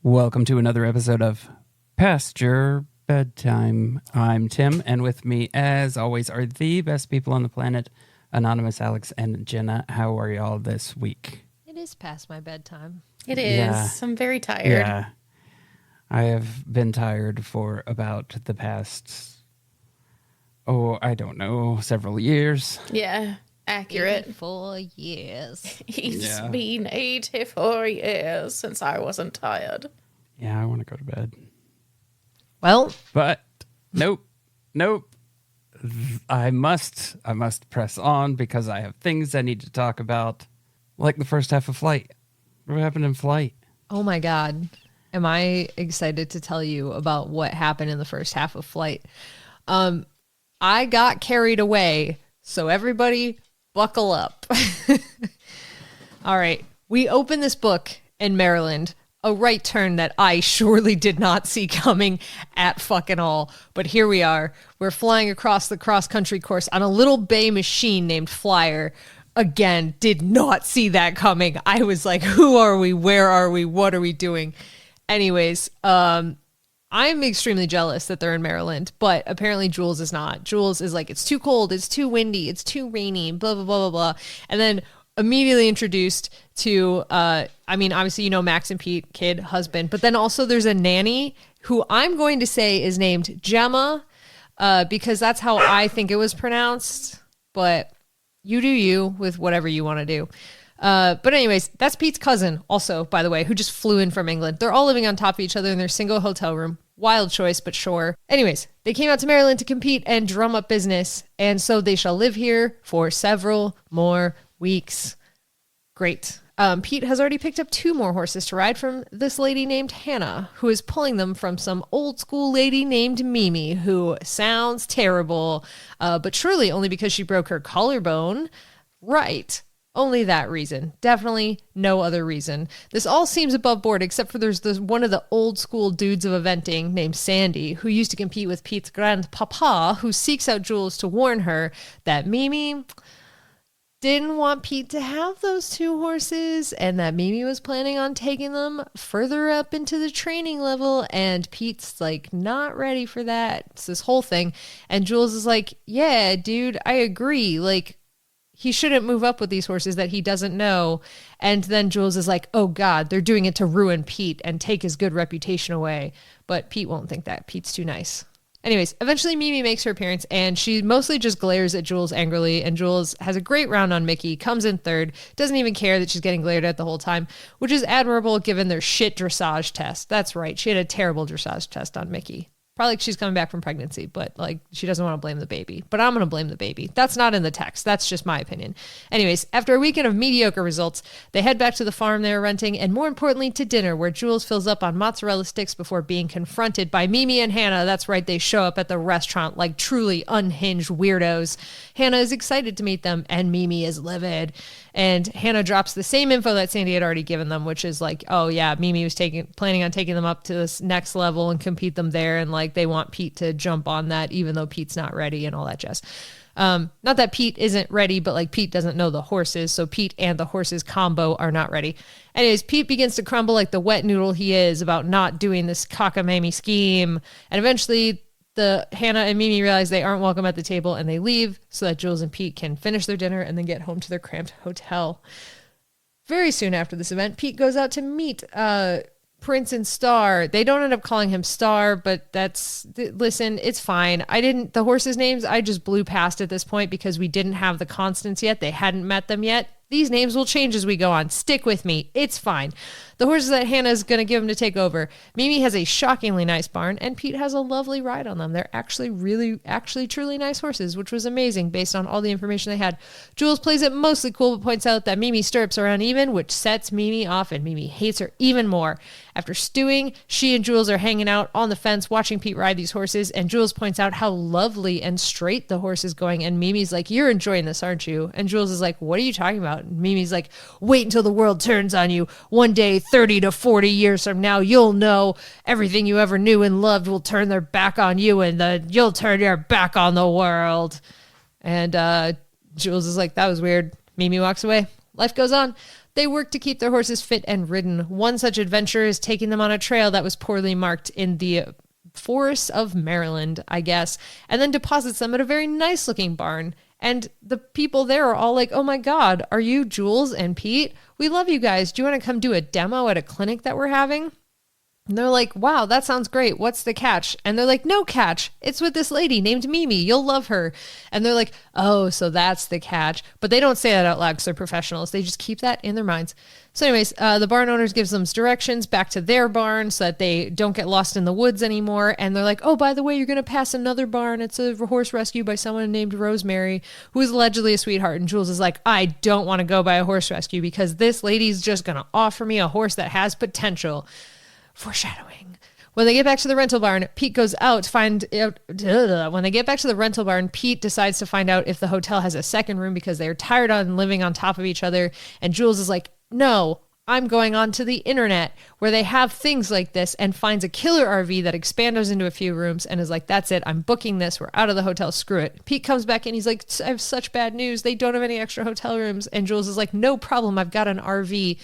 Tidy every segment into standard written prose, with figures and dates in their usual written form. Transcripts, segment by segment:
Welcome to another episode of Pasture, Bedtime. I'm Tim, and with me, as always, are the best people on the planet, Anonymous, Alex, and Jenna. How are y'all this week? It is past my bedtime. It is. Yeah. I'm very tired. Yeah. I have been tired for about the past, I don't know, several years. Yeah. Accurate. 84 years. It's been 84 years since I wasn't tired. Yeah, I want to go to bed. Well, But nope. I must press on because I have things I need to talk about, like the first half of Flight. What happened in Flight? oh my God. Am I excited to tell you about what happened in the first half of Flight? I got carried away, so everybody buckle up. All right. We open this book in Maryland, a right turn that I surely did not see coming at fucking all. But here we are. We're flying across the cross-country course on a little bay machine named Flyer. Again, did not see that coming. I was like, who are we? Where are we? What are we doing? Anyways, I'm extremely jealous that they're in Maryland, but apparently Jules is not. Jules is like, it's too cold, it's too windy, it's too rainy, blah, blah, blah, blah, blah. And then immediately introduced to, obviously, Max and Pete, kid, husband, but then also there's a nanny who I'm going to say is named Gemma, because that's how I think it was pronounced, but you do you with whatever you want to do. But anyways, that's Pete's cousin also, by the way, who just flew in from England. They're all living on top of each other in their single hotel room. Wild choice, but sure. Anyways, they came out to Maryland to compete and drum up business. And so they shall live here for several more weeks. Great. Pete has already picked up 2 more horses to ride from this lady named Hannah, who is pulling them from some old school lady named Mimi, who sounds terrible, but truly only because she broke her collarbone. Right. Only that reason. Definitely no other reason. This all seems above board, except for there's one of the old school dudes of eventing named Sandy, who used to compete with Pete's grandpapa, who seeks out Jules to warn her that Mimi didn't want Pete to have those 2 horses, and that Mimi was planning on taking them further up into the training level, and Pete's like, not ready for that. It's this whole thing. And Jules is like, yeah, dude, I agree. Like, he shouldn't move up with these horses that he doesn't know. And then Jules is like, oh God, they're doing it to ruin Pete and take his good reputation away. But Pete won't think that. Pete's too nice. Anyways, eventually Mimi makes her appearance and she mostly just glares at Jules angrily. And Jules has a great round on Mickey, comes in third, doesn't even care that she's getting glared at the whole time, which is admirable given their shit dressage test. That's right. She had a terrible dressage test on Mickey. Probably she's coming back from pregnancy, but like she doesn't want to blame the baby. But I'm going to blame the baby. That's not in the text. That's just my opinion. Anyways, after a weekend of mediocre results, they head back to the farm they were renting and more importantly to dinner where Jules fills up on mozzarella sticks before being confronted by Mimi and Hannah. That's right. They show up at the restaurant like truly unhinged weirdos. Hannah is excited to meet them and Mimi is livid. And Hannah drops the same info that Sandy had already given them, which is like, oh yeah, Mimi was planning on taking them up to this next level and compete them there. And like, they want Pete to jump on that, even though Pete's not ready and all that jazz. Not that Pete isn't ready, but like Pete doesn't know the horses. So Pete and the horses combo are not ready. Anyways, Pete begins to crumble like the wet noodle he is about not doing this cockamamie scheme. And eventually the Hannah and Mimi realize they aren't welcome at the table and they leave so that Jules and Pete can finish their dinner and then get home to their cramped hotel. Very soon after this event, Pete goes out to meet Prince and Star. They don't end up calling him Star, but listen, it's fine. The horses' names, I just blew past at this point because we didn't have the constants yet. They hadn't met them yet. These names will change as we go on. Stick with me. It's fine. the horses that Hannah's going to give him to take over. Mimi has a shockingly nice barn, and Pete has a lovely ride on them. They're actually truly nice horses, which was amazing based on all the information they had. Jules plays it mostly cool, but points out that Mimi's stirrups are uneven, which sets Mimi off, and Mimi hates her even more. After stewing, she and Jules are hanging out on the fence watching Pete ride these horses, and Jules points out how lovely and straight the horse is going, and Mimi's like, "You're enjoying this, aren't you?" And Jules is like, "What are you talking about?" And Mimi's like, "Wait until the world turns on you. One day, 30 to 40 years from now, you'll know everything you ever knew and loved will turn their back on you, and you'll turn your back on the world." And Jules is like, "That was weird." Mimi walks away. Life goes on. They work to keep their horses fit and ridden. One such adventure is taking them on a trail that was poorly marked in the forests of Maryland, I guess, and then deposits them at a very nice looking barn. And the people there are all like, "Oh my God, are you Jules and Pete? We love you guys. Do you want to come do a demo at a clinic that we're having?" And they're like, "Wow, that sounds great. What's the catch?" And they're like, "No catch. It's with this lady named Mimi. You'll love her." And they're like, "Oh, so that's the catch." But they don't say that out loud because they're professionals. They just keep that in their minds. So anyways, the barn owners gives them directions back to their barn so that they don't get lost in the woods anymore. And they're like, "Oh, by the way, you're going to pass another barn. It's a horse rescue by someone named Rosemary, who is allegedly a sweetheart." And Jules is like, "I don't want to go by a horse rescue because this lady's just going to offer me a horse that has potential." Foreshadowing. When they get back to the rental barn, Pete goes out to find out. When they get back to the rental barn, Pete decides to find out if the hotel has a second room because they're tired on living on top of each other. And Jules is like, "No, I'm going on to the internet where they have things like this," and finds a killer RV that expands into a few rooms and is like, "That's it. I'm booking this. We're out of the hotel. Screw it." Pete comes back and he's like, "I have such bad news. They don't have any extra hotel rooms." And Jules is like, "No problem. I've got an RV.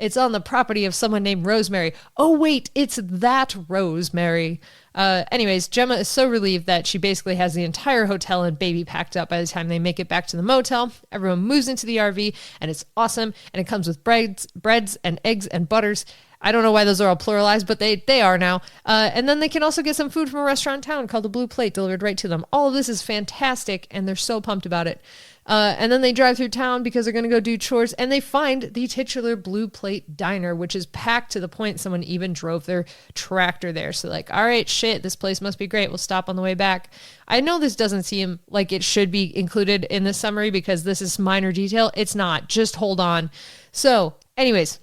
It's on the property of someone named Rosemary." Oh, wait, it's that Rosemary. Anyways, Gemma is so relieved that she basically has the entire hotel and baby packed up by the time they make it back to the motel. Everyone moves into the RV, and it's awesome. And it comes with breads and eggs and butters. I don't know why those are all pluralized, but they are now. And then they can also get some food from a restaurant in town called the Blue Plate delivered right to them. All of this is fantastic, and they're so pumped about it. And then they drive through town because they're going to go do chores, and they find the titular Blue Plate diner, which is packed to the point someone even drove their tractor there. So like, all right, shit, this place must be great. We'll stop on the way back. I know this doesn't seem like it should be included in this summary because this is minor detail. It's not. Just hold on. So anyways,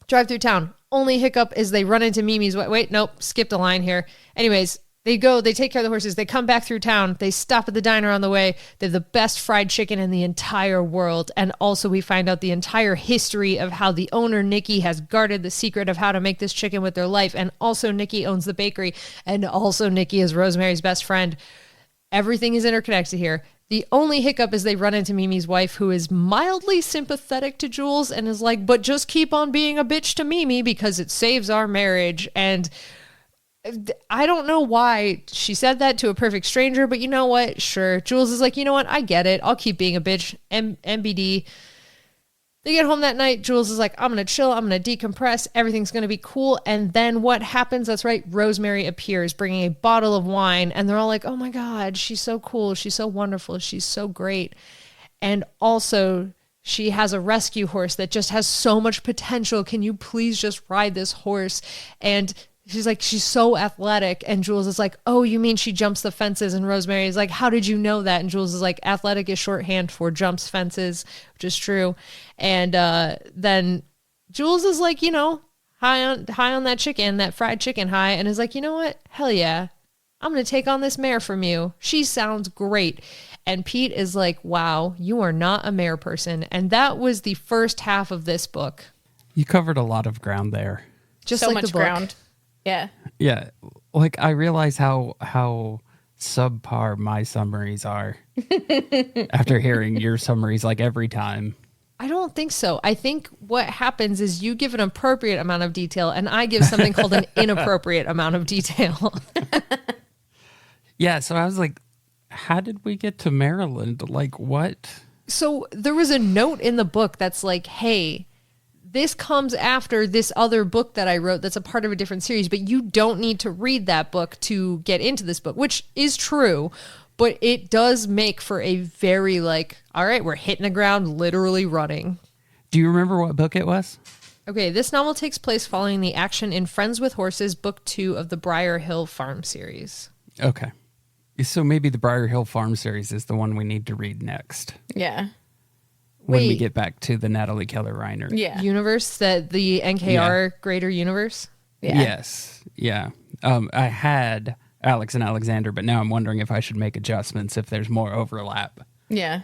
drive through town. Only hiccup is they run into Mimi's. Wait, nope, skipped a line here. Anyways, they take care of the horses. They come back through town. They stop at the diner on the way. They have the best fried chicken in the entire world. And also we find out the entire history of how the owner, Nikki, has guarded the secret of how to make this chicken with their life. And also Nikki owns the bakery. And also Nikki is Rosemary's best friend. Everything is interconnected here. The only hiccup is they run into Mimi's wife, who is mildly sympathetic to Jules and is like, "But just keep on being a bitch to Mimi because it saves our marriage." And I don't know why she said that to a perfect stranger, but you know what? Sure. Jules is like, "You know what? I get it. I'll keep being a bitch. MBD. They get home that night. Jules is like, "I'm going to chill. I'm going to decompress. Everything's going to be cool." And then what happens? That's right. Rosemary appears bringing a bottle of wine. And they're all like, "Oh my God, she's so cool. She's so wonderful. She's so great." And also she has a rescue horse that just has so much potential. Can you please just ride this horse? And she's like, "She's so athletic." And Jules is like, "Oh, you mean she jumps the fences?" And Rosemary is like, "How did you know that?" And Jules is like, "Athletic is shorthand for jumps fences," which is true. And then Jules is like, high on that chicken, that fried chicken high, and is like, "You know what? Hell yeah. I'm going to take on this mare from you. She sounds great." And Pete is like, "Wow, you are not a mare person." And that was the first half of this book. You covered a lot of ground there. Just so like much the book. ground. Yeah. Yeah. Like, I realize how subpar my summaries are after hearing your summaries like every time. I don't think so. I think what happens is you give an appropriate amount of detail and I give something called an inappropriate amount of detail. Yeah. So I was like, how did we get to Maryland? Like, what? So there was a note in the book that's like, "Hey, this comes after this other book that I wrote that's a part of a different series, but you don't need to read that book to get into this book," which is true, but it does make for a very all right, we're hitting the ground, literally running. Do you remember what book it was? Okay, this novel takes place following the action in Friends with Horses, Book 2 of the Briar Hill Farm series. Okay. So maybe the Briar Hill Farm series is the one we need to read next Yeah. when we Wait. get back to the Natalie Keller Reiner. Yeah. Universe, the NKR greater universe? Yeah. Yes. Yeah. I had Alex and Alexander, but now I'm wondering if I should make adjustments if there's more overlap. Yeah.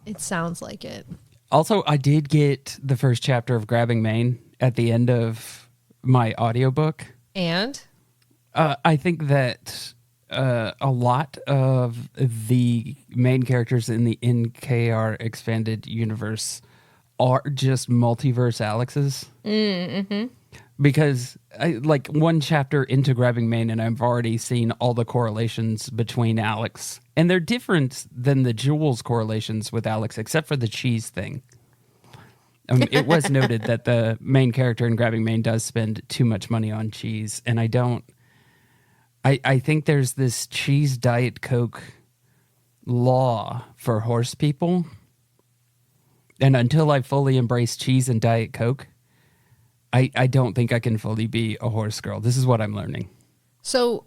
It sounds like it. Also, I did get the first chapter of Grabbing Maine at the end of my audiobook. And? I think that a lot of the main characters in the NKR expanded universe are just multiverse Alexes. Mm-hmm. Because like one chapter into Grabbing Maine, and I've already seen all the correlations between Alex. And they're different than the Jules correlations with Alex, except for the cheese thing. It was noted that the main character in Grabbing Maine does spend too much money on cheese. And I think there's this cheese Diet Coke law for horse people. And until I fully embrace cheese and Diet Coke, I don't think I can fully be a horse girl. This is what I'm learning. So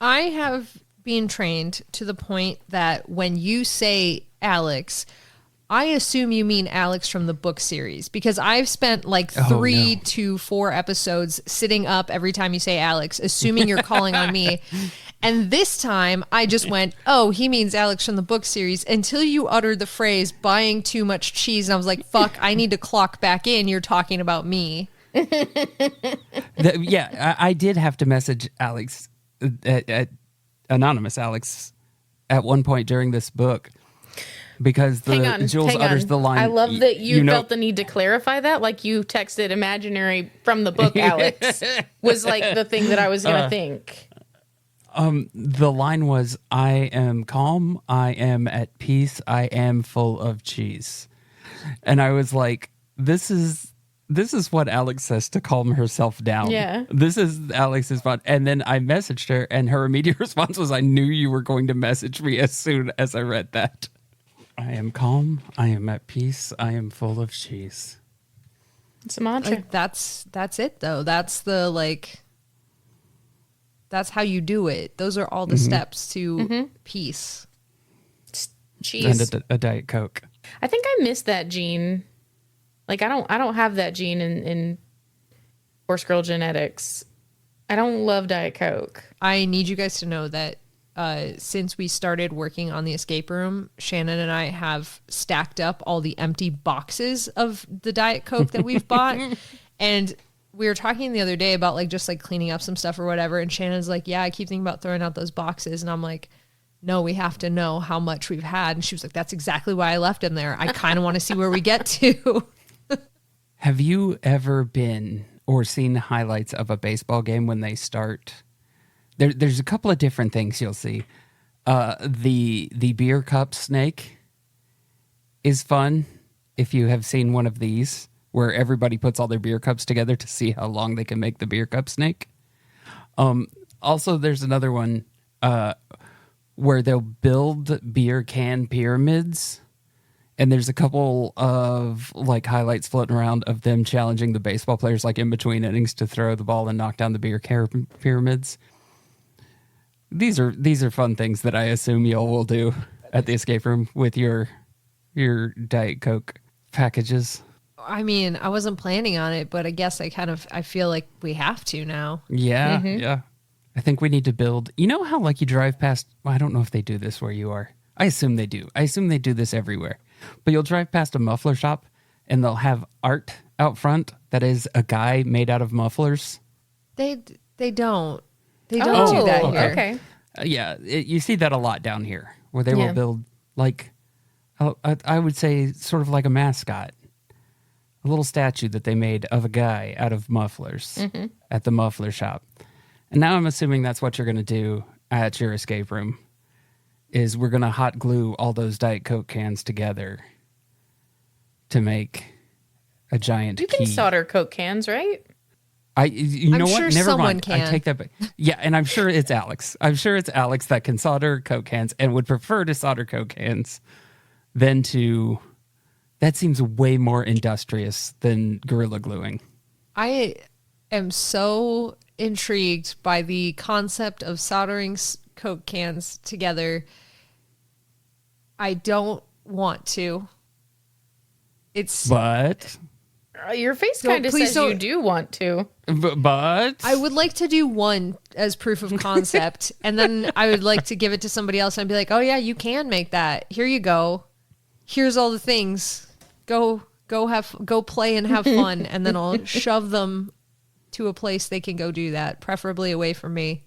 I have been trained to the point that when you say Alex, I assume you mean Alex from the book series, because I've spent like 3 to 4 episodes sitting up every time you say Alex, assuming you're calling on me. And this time I just went, oh, he means Alex from the book series, until you uttered the phrase buying too much cheese. And I was like, fuck, I need to clock back in. You're talking about me. I did have to message Alex, anonymous Alex, at one point during this book, because Jules utters the line. I love that you felt the need to clarify that. Like you texted imaginary from the book, Alex, was like the thing that I was going to think. The line was, I am calm, I am at peace, I am full of cheese. And I was like, this is what Alex says to calm herself down. Yeah. This is Alex's fun. And then I messaged her, and her immediate response was, I knew you were going to message me as soon as I read that. I am calm, I am at peace, I am full of cheese. It's a mantra. Like, that's it though. That's how you do it. Those are all the steps to peace. Cheese. And a Diet Coke. I think I missed that gene. Like I don't have that gene in horse girl genetics. I don't love Diet Coke. I need you guys to know that since we started working on the escape room, Shannon and I have stacked up all the empty boxes of the Diet Coke that we've bought. And we were talking the other day about like just like cleaning up some stuff or whatever. And Shannon's like, yeah, I keep thinking about throwing out those boxes. And I'm like, no, we have to know how much we've had. And she was like, that's exactly why I left them there. I kind of want to see where we get to. Have you ever been or seen highlights of a baseball game when they start? There's a couple of different things you'll see. The beer cup snake is fun if you have seen one of these, where everybody puts all their beer cups together to see how long they can make the beer cup snake. Also, there's another one where they'll build beer can pyramids. And there's a couple of like highlights floating around of them challenging the baseball players like in between innings to throw the ball and knock down the beer pyramids. These are fun things that I assume y'all will do at the escape room with your Diet Coke packages. I mean, I wasn't planning on it, but I guess I feel like we have to now. Yeah, yeah. I think we need to build. You know how like you drive past, well, I don't know if they do this where you are. I assume they do. I assume they do this everywhere. But you'll drive past a muffler shop and they'll have art out front that is a guy made out of mufflers. They don't. They don't do that here. Okay. You see that a lot down here where they will build like, I would say sort of like a mascot. A little statue that they made of a guy out of mufflers at the muffler shop. And now I'm assuming that's what you're going to do at your escape room. Is we're going to hot glue all those Diet Coke cans together to make a giant key. You can solder Coke cans, right? You know sure what? Never someone mind. can. I take that back. Yeah, and I'm sure it's Alex. I'm sure it's Alex that can solder Coke cans and would prefer to solder Coke cans than to That seems way more industrious than Gorilla Gluing. I am so intrigued by the concept of soldering Coke cans together. I don't want to. But Your face Don't- kind of please says don't- you do want to. I would like to do one as proof of concept, and then I would like to give it to somebody else and be like, "Oh yeah, you can make that. Here you go. Here's all the things. Go play and have fun." And then I'll shove them to a place they can go do that, preferably away from me.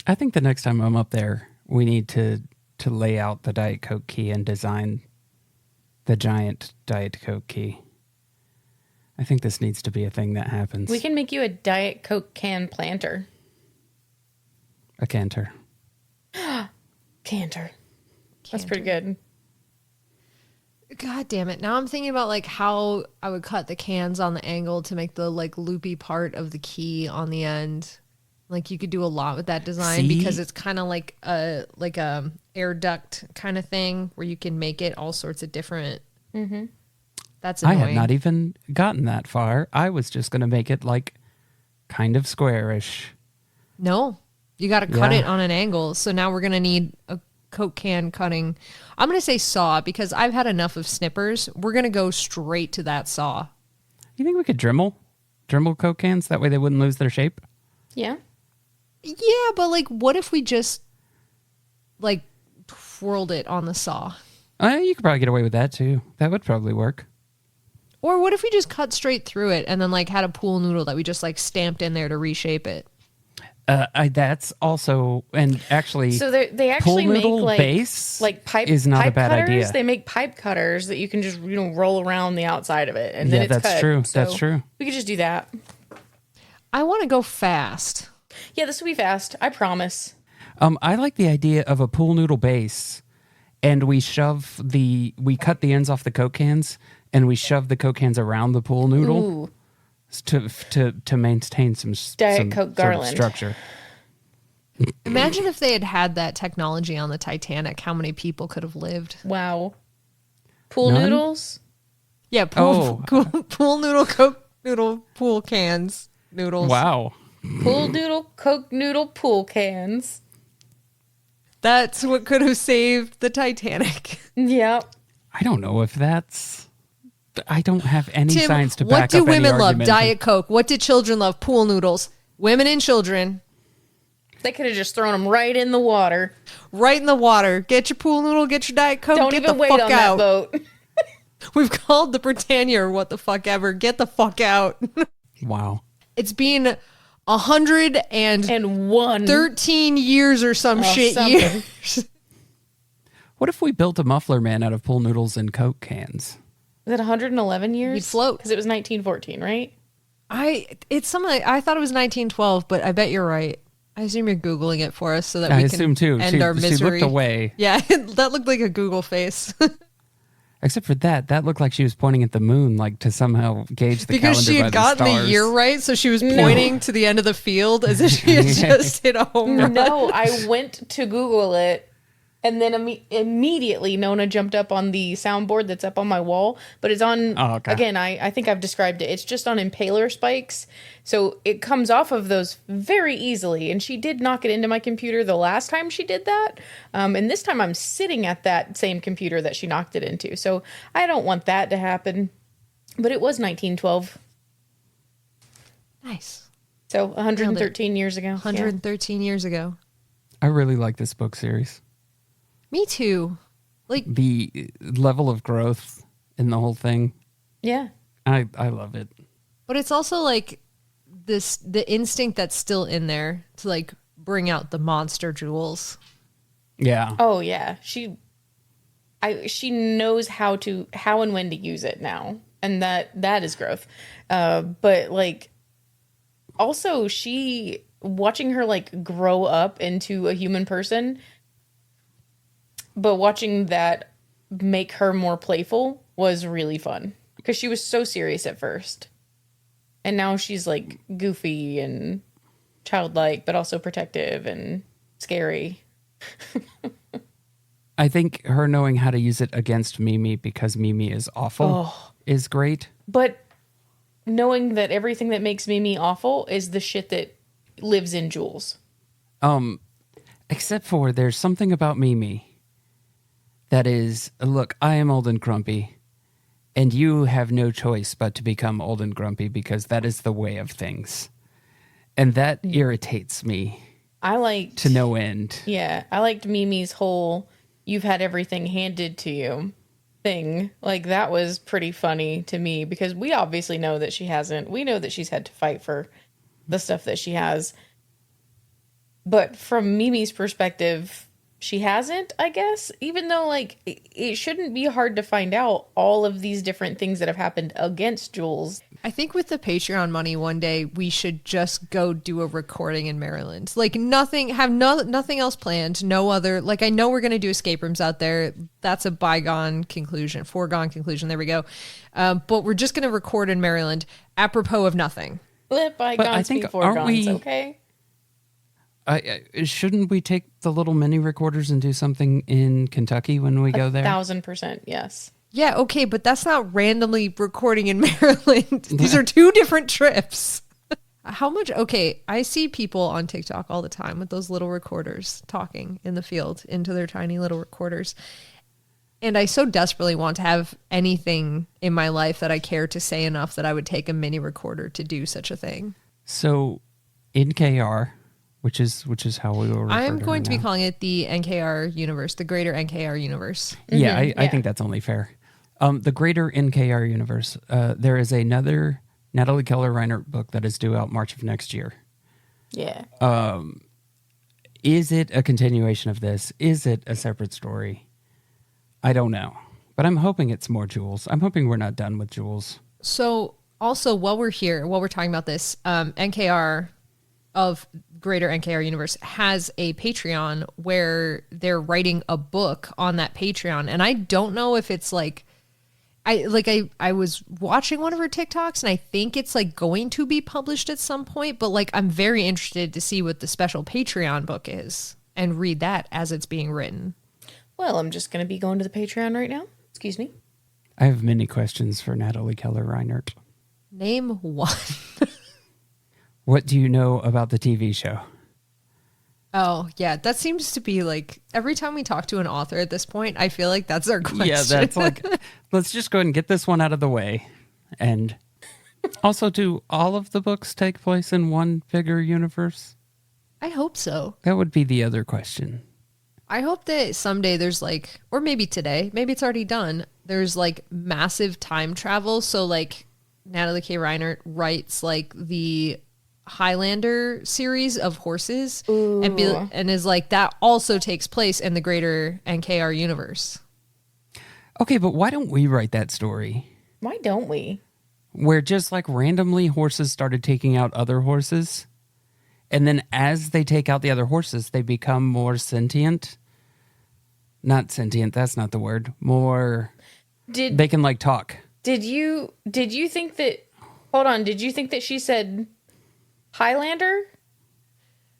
I think the next time I'm up there, we need to lay out the Diet Coke key and design the giant Diet Coke key. I think this needs to be a thing that happens. We can make you a Diet Coke can planter. A canter. Canter. That's pretty good. God damn it. Now I'm thinking about like how I would cut the cans on the angle to make the like loopy part of the key on the end. Like you could do a lot with that design See? because it's kind of like a air duct kind of thing where you can make it all sorts of different. Mm-hmm. That's I annoying. have not even gotten that far. I was just going to make it like kind of squarish. No, you got to cut Yeah. it on an angle. So now we're going to need a Coke can cutting. I'm going to say saw because I've had enough of snippers. We're going to go straight to that saw. You think we could Dremel Coke cans? That way they wouldn't lose their shape? Yeah. Yeah, but like, what if we just like twirled it on the saw? You could probably get away with that too. That would probably work. Or what if we just cut straight through it and then like had a pool noodle that we just like stamped in there to reshape it? That's also, and actually, So they actually pool make noodle like base pipe is not pipe a bad cutters. idea. They make pipe cutters that you can just roll around the outside of it, and then Yeah, it's that's cut. true. So That's true. We could just do that. I want to go fast. Yeah, this will be fast. I promise. I like the idea of a pool noodle base, and we cut the ends off the Coke cans, and we shove the Coke cans around the pool noodle Ooh, to maintain some Diet Coke sort of garland. structure. Imagine if they had had that technology on the Titanic, how many people could have lived? wow. Pool None? noodles. Yeah, pool noodle, Coke noodle, pool cans, noodles. Wow. Pool noodle, Coke noodle, pool cans. That's what could have saved the Titanic. Yep. I don't know if that's. I don't have any Tim, science to what back do up any women love? argument. Diet Coke. What do children love? Pool noodles. Women and children. They could have just thrown them right in the water. Right in the water. Get your pool noodle, get your Diet Coke, Don't get even the wait fuck on out. that boat. We've called the Britannia or what the fuck ever. Get the fuck out. Wow. It's been 113 And one. years or some shit something. years. What if we built a muffler man out of pool noodles and Coke cans? Is it 111 years? You'd float. Because it was 1914, right? It's something I thought it was 1912, but I bet you're right. I assume you're Googling it for us so that I we assume can too. end our She misery. looked away. Yeah, that looked like a Google face. Except for that looked like she was pointing at the moon, like to somehow gauge the Because calendar she by had gotten the the stars. year right, so she was pointing to the end of the field as if she had just hit a home run. No, I went to Google it, and then immediately Nona jumped up on the soundboard that's up on my wall. But it's on, Oh, okay. again, I think I've described it. It's just on impaler spikes. So it comes off of those very easily. And she did knock it into my computer the last time she did that. And this time I'm sitting at that same computer that she knocked it into. So I don't want that to happen. But it was 1912. Nice. So 113 years ago. 113 years ago. I really like this book series. Me too. Like, The level of growth in the whole thing, Yeah. I love it. but it's also like the instinct that's still in there to like bring out the monster Jules. Yeah. Oh yeah, she knows how and when to use it now, and that is growth. But like, also she watching her like grow up into a human person, but watching that make her more playful was really fun because she was so serious at first, and now she's like goofy and childlike, but also protective and scary. I think her knowing how to use it against Mimi because Mimi is awful is great. But knowing that everything that makes Mimi awful is the shit that lives in Jules. Except for there's something about Mimi that is, look, I am old and grumpy, and you have no choice but to become old and grumpy because that is the way of things. And that irritates me. I liked to no end. Yeah, I liked Mimi's whole "you've had everything handed to you" thing. Like, that was pretty funny to me because we obviously know that she hasn't. We know that she's had to fight for the stuff that she has. But from Mimi's perspective, she hasn't, I guess, even though, like, it shouldn't be hard to find out all of these different things that have happened against Jules. I think with the Patreon money one day, we should just go do a recording in Maryland. Like, nothing else planned, no other, like, I know we're going to do escape rooms out there. That's a foregone conclusion. There we go. But we're just going to record in Maryland, apropos of nothing. Let bygones be foregone, okay? Shouldn't we take the little mini recorders and do something in Kentucky when we go there? 1,000%, yes. Yeah, okay, but that's not randomly recording in Maryland. These are two different trips. How much? Okay, I see people on TikTok all the time with those little recorders talking in the field into their tiny little recorders. And I so desperately want to have anything in my life that I care to say enough that I would take a mini recorder to do such a thing. So, NKR, which is how we will refer I'm to going her to be now. calling it the NKR universe, the greater NKR universe. Yeah, I think that's only fair. The greater NKR universe, there is another Natalie Keller Reinert book that is due out March of next year. Yeah. Is it a continuation of this? Is it a separate story? I don't know. But I'm hoping it's more Jules. I'm hoping we're not done with Jules. So also, while we're talking about this, NKR of greater NKR universe has a Patreon where they're writing a book on that Patreon. And I don't know if it's like, I was watching one of her TikToks and I think it's like going to be published at some point, but like, I'm very interested to see what the special Patreon book is and read that as it's being written. Well, I'm just going to be going to the Patreon right now. Excuse me. I have many questions for Natalie Keller Reinert. Name one. What do you know about the TV show? Oh, yeah. That seems to be like every time we talk to an author at this point, I feel like that's our question. Yeah, that's like, let's just go ahead and get this one out of the way. And also, do all of the books take place in one bigger universe? I hope so. That would be the other question. I hope that someday there's like, or maybe today, maybe it's already done, there's like massive time travel. So like Natalie K. Reinert writes like the Highlander series of horses and is like, that also takes place in the greater NKR universe. Okay, but why don't we write that story? Why don't we? Where just like randomly horses started taking out other horses. And then as they take out the other horses, they become more sentient. Not sentient, that's not the word. More, they can like talk. Did you think that, hold on, did you think that she said Highlander?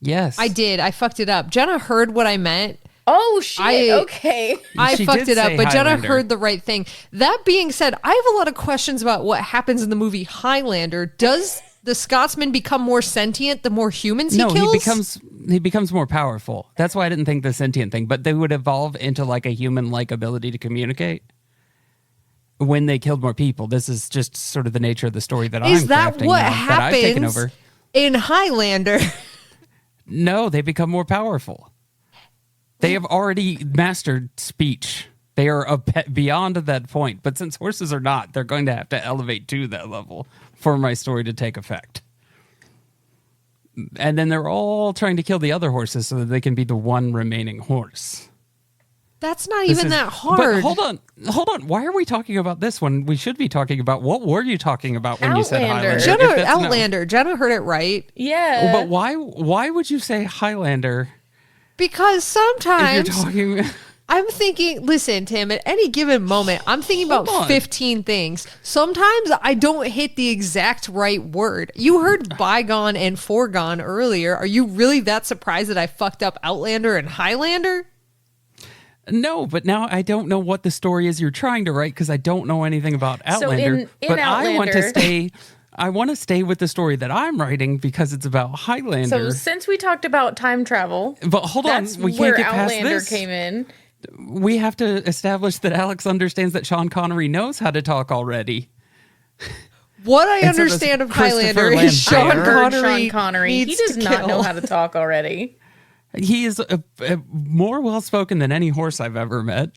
Yes. I did. I fucked it up. Jenna heard what I meant. Oh, shit. Okay. I She fucked did it up, say but Jenna Highlander. heard the right thing. That being said, I have a lot of questions about what happens in the movie Highlander. Does the Scotsman become more sentient the more humans he kills? No, he becomes more powerful. That's why I didn't think the sentient thing, but they would evolve into like a human-like ability to communicate when they killed more people. This is just sort of the nature of the story that Is I'm that crafting what now, that I've taken happens over. in Highlander? No, they become more powerful. They have already mastered speech. They are beyond that point. But since horses are not, they're going to have to elevate to that level for my story to take effect. And then they're all trying to kill the other horses so that they can be the one remaining horse. That's not even that hard. But hold on. Why are we talking about this one? We should be talking about, what were you talking about when you said Outlander. Highlander? Jenna, Outlander. Jenna heard it right. Yeah. But why would you say Highlander Because if sometimes you're talking... I'm thinking, listen, Tim, at any given moment, I'm thinking about Hold on. 15 things. Sometimes I don't hit the exact right word. You heard bygone and foregone earlier. Are you really that surprised that I fucked up Outlander and Highlander? No, but now I don't know what the story is you're trying to write because I don't know anything about Outlander. in but I want to Outlander- stay. I want to stay with the story that I'm writing because it's about Highlander. So since we talked about time travel, but hold on, that's we can't where get past Outlander this. came in. We have to establish that Alex understands that Sean Connery knows how to talk already. What I Instead of understand of Christopher Highlander is Sean Lambert. Heard Connery. Sean Connery. He needs does to not kill. know how to talk already. He is more well spoken than any horse I've ever met.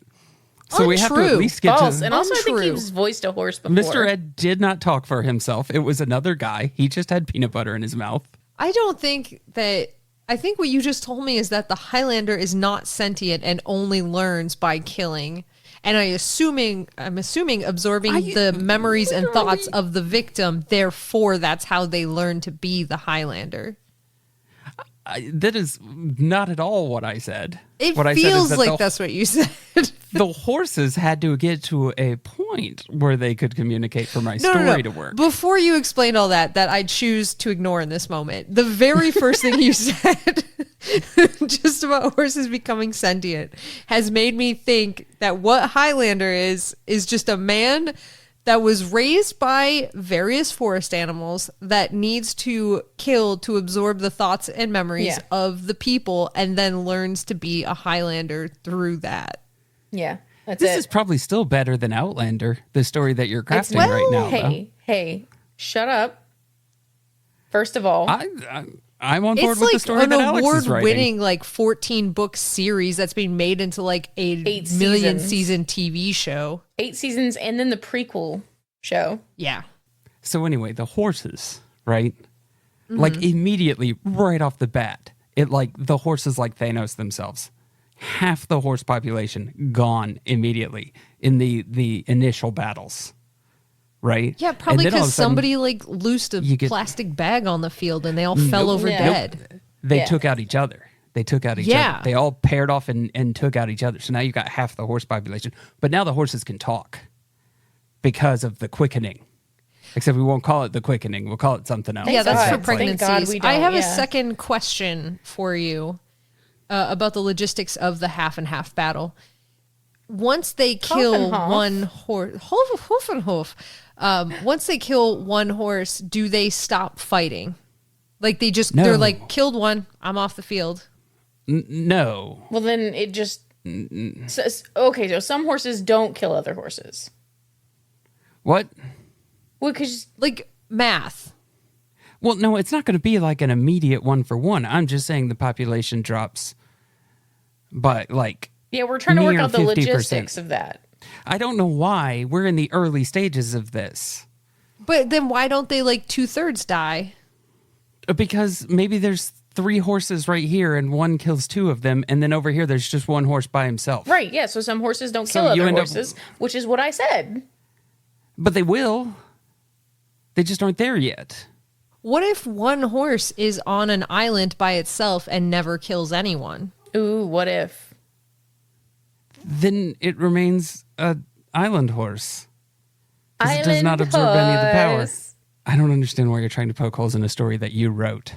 So we have to at Untrue. least get False. to. And also, I think Untrue. he's voiced a horse before. Mr. Ed did not talk for himself. It was another guy. He just had peanut butter in his mouth. I don't think that. I think what you just told me is that the Highlander is not sentient and only learns by killing. And I'm assuming absorbing the memories and thoughts of the victim. Therefore, that's how they learn to be the Highlander. That is not at all what I said. It what I said feels is that like that's what you said. the horses had to get to a point where they could communicate for my story to work. Before you explain all that I choose to ignore in this moment, the very first thing you said, just about horses becoming sentient, has made me think that what Highlander is just a man that was raised by various forest animals that needs to kill to absorb the thoughts and memories of the people and then learns to be a Highlander through that. Yeah, that's This it. is probably still better than Outlander, the story that you're crafting Well, right now. Hey, shut up. First of all, I'm on board It's with the like story an that Alex is writing. award-winning, like 14-book series that's being made into like a 8 million seasons. season TV show. 8 seasons and then the prequel show. Yeah. So anyway, the horses, right? Mm-hmm. Like immediately, right off the bat, the horses like Thanos themselves. Half the horse population gone immediately in the initial battles, right? Yeah, probably And then all of because a sudden, somebody like loosed a you get- plastic bag on the field and they all fell over Yeah. dead. they Yeah. took out each other. They took out each Yeah. other. They all paired off and took out each other. So now you got half the horse population. But now the horses can talk because of the quickening. Except we won't call it the quickening. We'll call it something else. Yeah, that's God. for Thank pregnancies. God we I don't, have a yeah. second question for you about the logistics of the half and half battle. Once they kill Hof. one horse, hoof and hoof. Once they kill one horse, do they stop fighting? Like No. they're like, killed one, I'm off the field. No. Well, then it just... So some horses don't kill other horses. What? Well, because... Like math. Well, no, it's not going to be like an immediate one for one. I'm just saying the population drops by like... Yeah, we're trying to work Mere out the 50%. logistics of that. I don't know why. We're in the early stages of this. But then why don't they like 2/3 die? Because maybe there's 3 horses right here and one kills 2 of them. And then over here, there's just one horse by himself. Right, yeah, so some horses don't So kill you other end up- horses, which is what I said. But they will. They just aren't there yet. What if one horse is on an island by itself and never kills anyone? Ooh, what if? Then it remains a island horse. 'Cause it does Island not absorb any of the power. horse. I don't understand why you're trying to poke holes in a story that you wrote,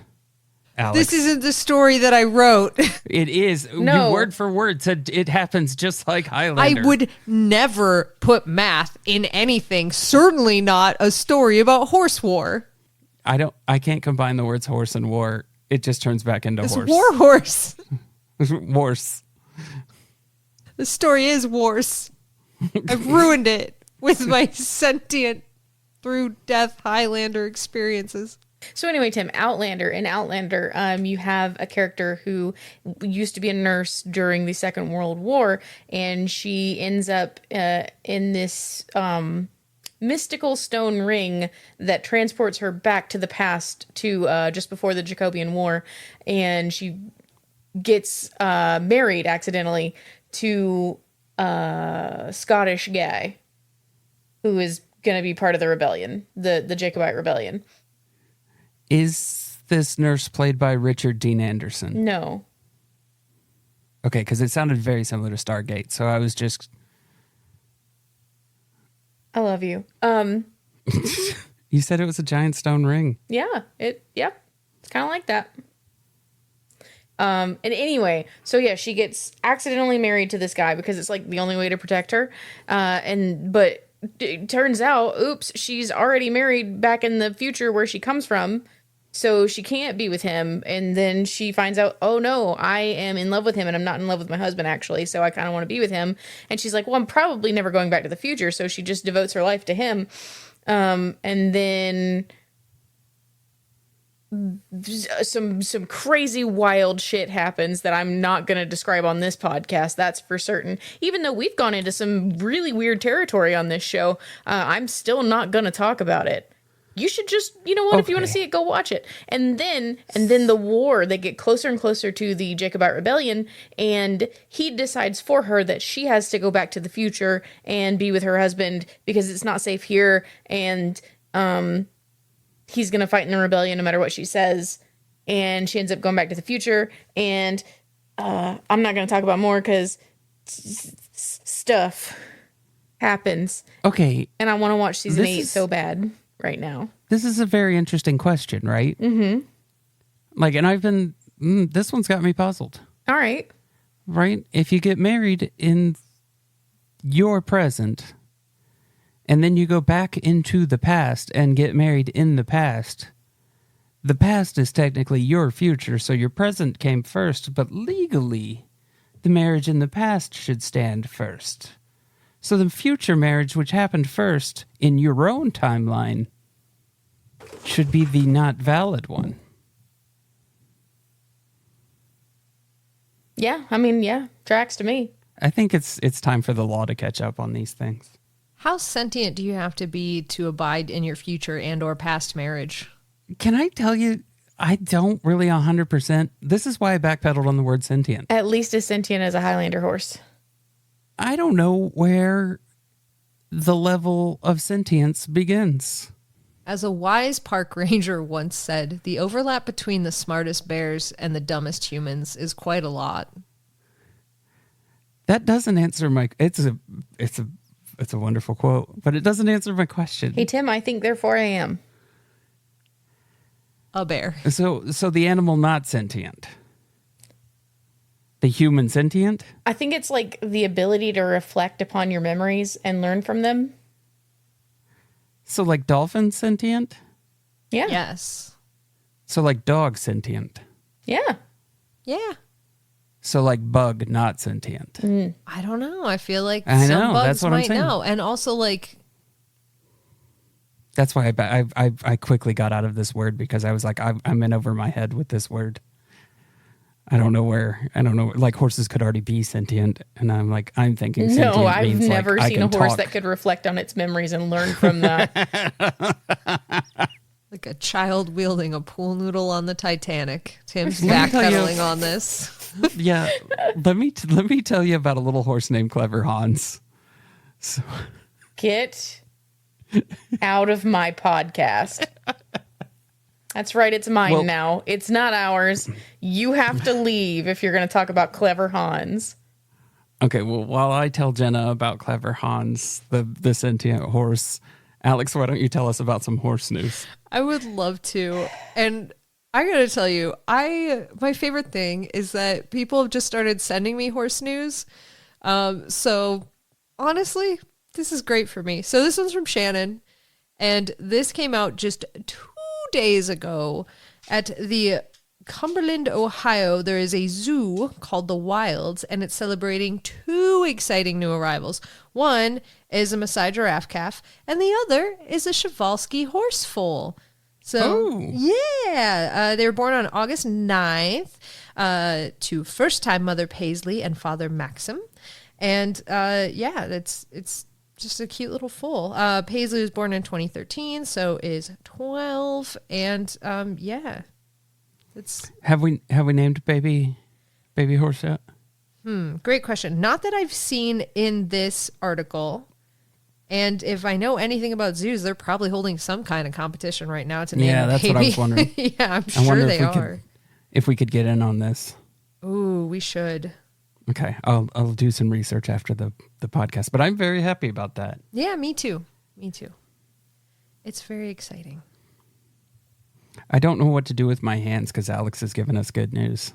Alex. This isn't the story that I wrote. It is. No. You word for word said it happens just like Highlander. I would never put math in anything, certainly not a story about horse war. I can't combine the words horse and war. It just turns back into It's horse. war horse. Horse. The story is worse. I've ruined it with my sentient through death Highlander experiences. So anyway, Tim, Outlander. In Outlander, you have a character who used to be a nurse during the Second World War, and she ends up in this mystical stone ring that transports her back to the past to just before the Jacobean War, and she gets married accidentally to a Scottish guy who is going to be part of the rebellion, the Jacobite rebellion. Is this nurse played by Richard Dean Anderson? No. Okay, because it sounded very similar to Stargate, so I was just... I love you. You said it was a giant stone ring. Yeah, it's kind of like that. And anyway, so yeah, she gets accidentally married to this guy because it's like the only way to protect her. But it turns out, oops, she's already married back in the future where she comes from. So she can't be with him. And then she finds out, oh no, I am in love with him and I'm not in love with my husband actually. So I kind of want to be with him. And she's like, well, I'm probably never going back to the future. So she just devotes her life to him. And then some crazy wild shit happens that I'm not going to describe on this podcast. That's for certain. Even though we've gone into some really weird territory on this show, I'm still not going to talk about it. You should just, you know what, if you want to see it, go watch it. And then the war, they get closer and closer to the Jacobite rebellion, and he decides for her that she has to go back to the future and be with her husband because it's not safe here, and he's going to fight in the rebellion no matter what she says. And she ends up going back to the future, and I'm not going to talk about more because stuff happens. Okay. And I want to watch season 8 so bad right now. This is a very interesting question, right? Mm-hmm. Like, and I've been, this one's got me puzzled. All right. Right? If you get married in your present, and then you go back into the past and get married in the past is technically your future, so your present came first, but legally, the marriage in the past should stand first. So the future marriage, which happened first in your own timeline, should be the not valid one. Yeah, I mean, yeah, tracks to me. I think it's time for the law to catch up on these things. How sentient do you have to be to abide in your future and or past marriage? Can I tell you, I don't really 100%. This is why I backpedaled on the word sentient. At least as sentient as a Highlander horse. I don't know where the level of sentience begins. As a wise park ranger once said, the overlap between the smartest bears and the dumbest humans is quite a lot. That doesn't answer my... It's a wonderful quote, but it doesn't answer my question. Hey, Tim, I think therefore I am. A bear. So the animal not sentient. The human sentient? I think it's like the ability to reflect upon your memories and learn from them. So like dolphin sentient? Yeah. Yes. So like dog sentient? Yeah. Yeah. So like bug not sentient? I don't know. I feel like I some know, bugs that's what I'm might saying. know. And also like... That's why I quickly got out of this word because I was like, I'm in over my head with this word. I don't know. Like horses could already be sentient. And I'm like, I'm thinking sentient No, I've means never like seen I a can horse talk. that could reflect on its memories and learn from that. Like a child wielding a pool noodle on the Titanic. Tim's Let me tell you- backpedaling on this. Yeah. Let me tell you about a little horse named Clever Hans. So, Get out of my podcast. That's right. It's mine now. It's not ours. You have to leave if you're going to talk about Clever Hans. okay. Well, while I tell Jenna about Clever Hans, the sentient horse, Alex, why don't you tell us about some horse news? I would love to. And I gotta tell you, my favorite thing is that people have just started sending me horse news. So honestly, this is great for me. So this one's from Shannon, and this came out just 2 days ago at the Cumberland, Ohio. There is a zoo called The Wilds, and it's celebrating 2 exciting new arrivals. One is a Maasai giraffe calf, and the other is a Przewalski horse foal. So, yeah, they were born on August 9th to first-time mother Paisley and father Maxim. And, yeah, it's just a cute little foal. Paisley was born in 2013, so is 12. And, yeah, it's... Have we named baby horse yet? Great question. Not that I've seen in this article. And if I know anything about zoos, they're probably holding some kind of competition right now to name a that's baby. what I was wondering. Yeah, I'm sure they are. If we could get in on this. Ooh, we should. Okay, I'll do some research after the podcast, but I'm very happy about that. Yeah, me too. Me too. It's very exciting. I don't know what to do with my hands because Alex has given us good news.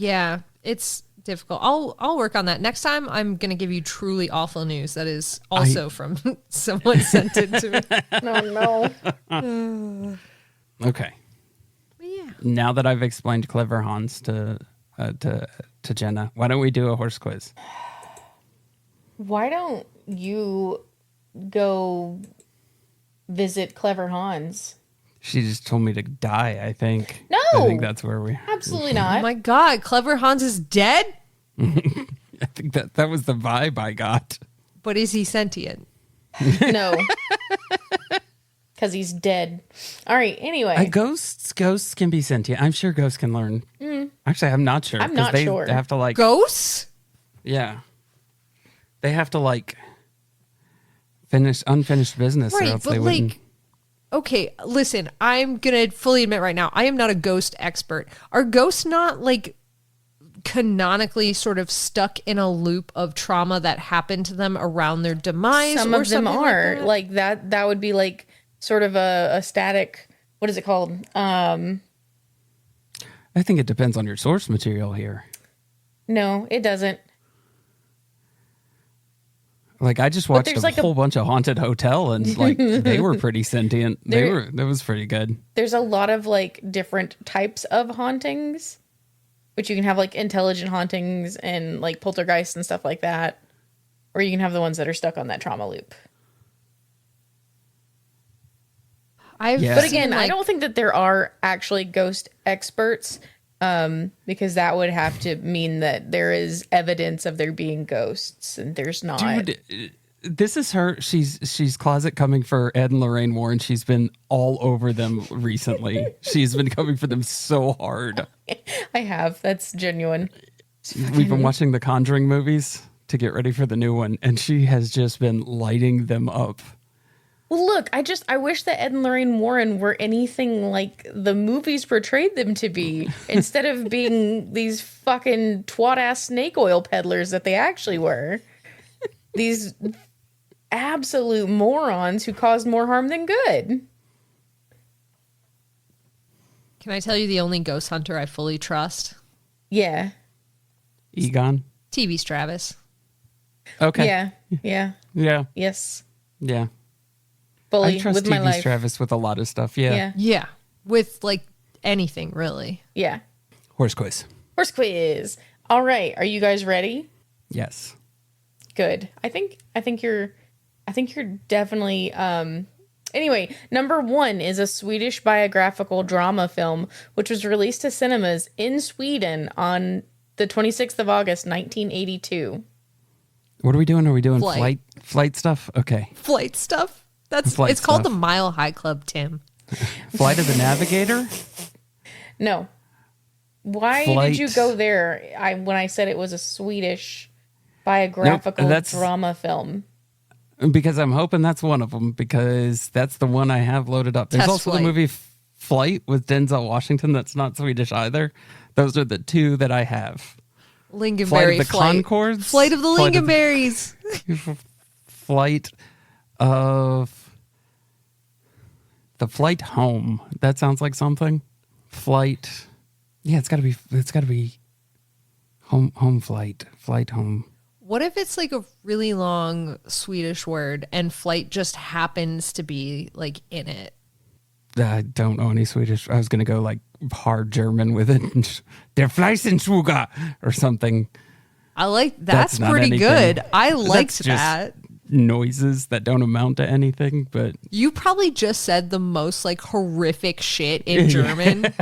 Yeah, it's difficult. I'll work on that. Next time I'm going to give you truly awful news that is also from someone sent it to me. No. Okay. Yeah. Now that I've explained Clever Hans to Jenna, why don't we do a horse quiz? Why don't you go visit Clever Hans? She just told me to die, I think. No! I think that's where we... Absolutely Oh not. my God, Clever Hans is dead? I think that was the vibe I got. But is he sentient? No. Because he's dead. All right, anyway. Ghosts can be sentient. I'm sure ghosts can learn. Actually, I'm not sure. I'm not 'cause sure. They have to like... Ghosts? Yeah. They have to like finish unfinished business or Right, else but they wouldn't... okay, listen, I'm going to fully admit right now, I am not a ghost expert. Are ghosts not like canonically sort of stuck in a loop of trauma that happened to them around their demise? Some or of them something are. like that? That would be like sort of a static, what is it called? I think it depends on your source material here. No, it doesn't. Like I just watched there's a like a- whole bunch of haunted hotel and like they were pretty sentient. That was pretty good. There's a lot of like different types of hauntings, which you can have like intelligent hauntings and like poltergeists and stuff like that. Or you can have the ones that are stuck on that trauma loop. Yeah. But again, I don't think that there are actually ghost experts, because that would have to mean that there is evidence of there being ghosts, and there's not. Dude, this is her. She's closet coming for Ed and Lorraine Warren. She's been all over them recently. She's been coming for them so hard. I have. That's genuine. We've been watching the Conjuring movies to get ready for the new one, and she has just been lighting them up. Well, look, I wish that Ed and Lorraine Warren were anything like the movies portrayed them to be, instead of being these fucking twat-ass snake oil peddlers that they actually were. These absolute morons who caused more harm than good. Can I tell you the only ghost hunter I fully trust? Yeah. Egon. TV's Travis. Okay. Yeah. Yeah. Yeah. Yes. Yeah. Fully I trust with my TV's life. Travis with a lot of stuff. Yeah. Yeah. Yeah, with like anything really. Yeah. Horse quiz. Horse quiz. All right. Are you guys ready? Yes. Good. I think you're definitely anyway, number 1 is a Swedish biographical drama film which was released to cinemas in Sweden on the 26th of August 1982. What are we doing? Are we doing Flight. flight stuff? Okay. Flight stuff. Flight It's called stuff. the Mile High Club, Tim. Flight of the Navigator? No. Why Flight. did you go there? When I said it was a Swedish biographical that's- drama film. Because I'm hoping that's one of them, because that's the one I have loaded up. There's Test also Flight. the movie Flight with Denzel Washington. That's not Swedish either. Those are the two that I have. Lingonberry Flight of the Conchords? Flight of the Flight of the- Lingonberries. Flight of the Flight Home. That sounds like something. Flight. Yeah, it's gotta be home flight. Flight home. What if it's like a really long Swedish word and flight just happens to be like in it? I don't know any Swedish. I was gonna go like hard German with it. Der Fleischenschwuger or something. I like that's not pretty anything. good. I liked That's just that. noises that don't amount to anything, but You probably just said the most like horrific shit in German.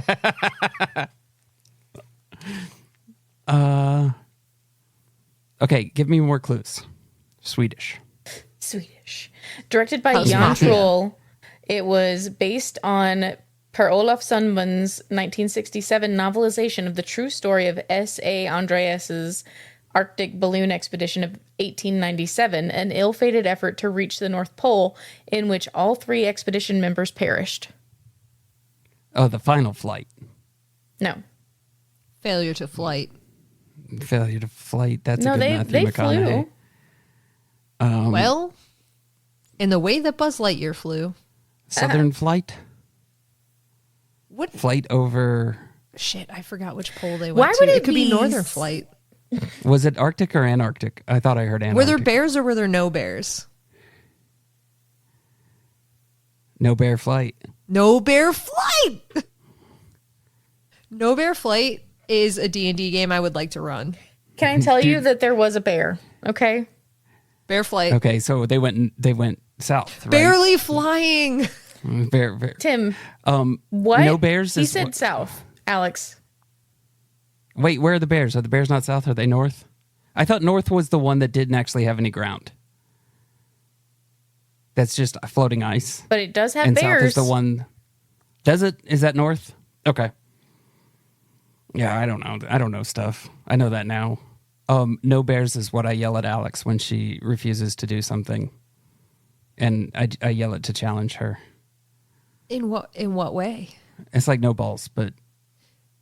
okay, give me more clues. Swedish. Swedish. Directed by How's Jan Mafia? Troell. It was based on Per-Olof Sundman's 1967 novelization of the true story of S.A. Andreas's Arctic balloon expedition of 1897, an ill-fated effort to reach the North Pole in which all 3 expedition members perished. Oh, the final flight. No. Failure to flight. Failure to flight. That's No, a good they Matthew McConaughey. flew. Well, in the way that Buzz Lightyear flew. Southern flight. What? Flight over Shit, I forgot which pole they Why went would to. it It could be be Northern Flight. Was it Arctic or Antarctic? I thought I heard Antarctic. Were there bears or were there no bears? No bear flight. No Bear Flight. No Bear Flight is a D&D game I would like to run. Can I tell you that there was a bear? Okay. Bear Flight. Okay, so they went south, right? Barely flying. Bear. Tim, What? what? No bears. He is said what- south. Alex. Wait, where are the bears? Are the bears not south? Are they north? I thought north was the one that didn't actually have any ground. That's just floating ice. But it does have And bears. south is the one. Does it? Is that north? Okay. Yeah, I don't know. I don't know stuff. I know that now. No bears is what I yell at Alex when she refuses to do something, and I yell it to challenge her. In what way? It's like no balls, but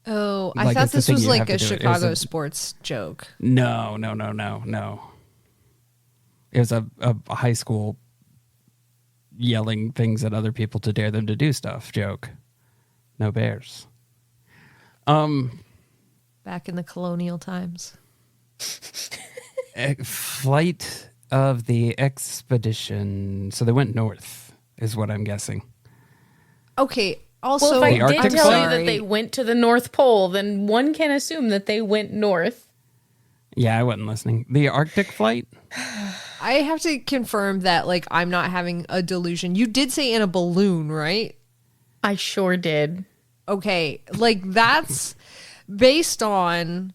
Oh, I Like, thought it's the this thing was you like have to a do it. It was Chicago a- sports joke. no. It was a high school yelling things at other people to dare them to do stuff joke. No bears. Back in the colonial times. Flight of the expedition. So they went north, is what I'm guessing. Okay. Also, Well, if I The did Arctic tell you sorry. that they went to the North Pole, then one can assume that they went north. Yeah, I wasn't listening. The Arctic flight? I have to confirm that like I'm not having a delusion. You did say in a balloon, right? I sure did. Okay, like that's based on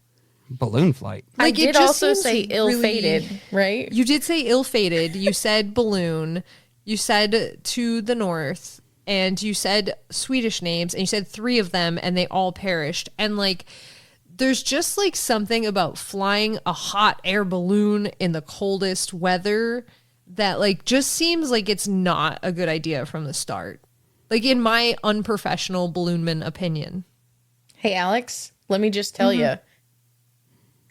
Balloon flight. like I did it just also seems say really- ill-fated, right? You did say ill-fated. You said balloon. You said to the north, and you said Swedish names, and you said 3 of them, and they all perished. And like, there's just like something about flying a hot air balloon in the coldest weather that like just seems like it's not a good idea from the start. Like in my unprofessional balloonman opinion. Hey, Alex, let me just tell you,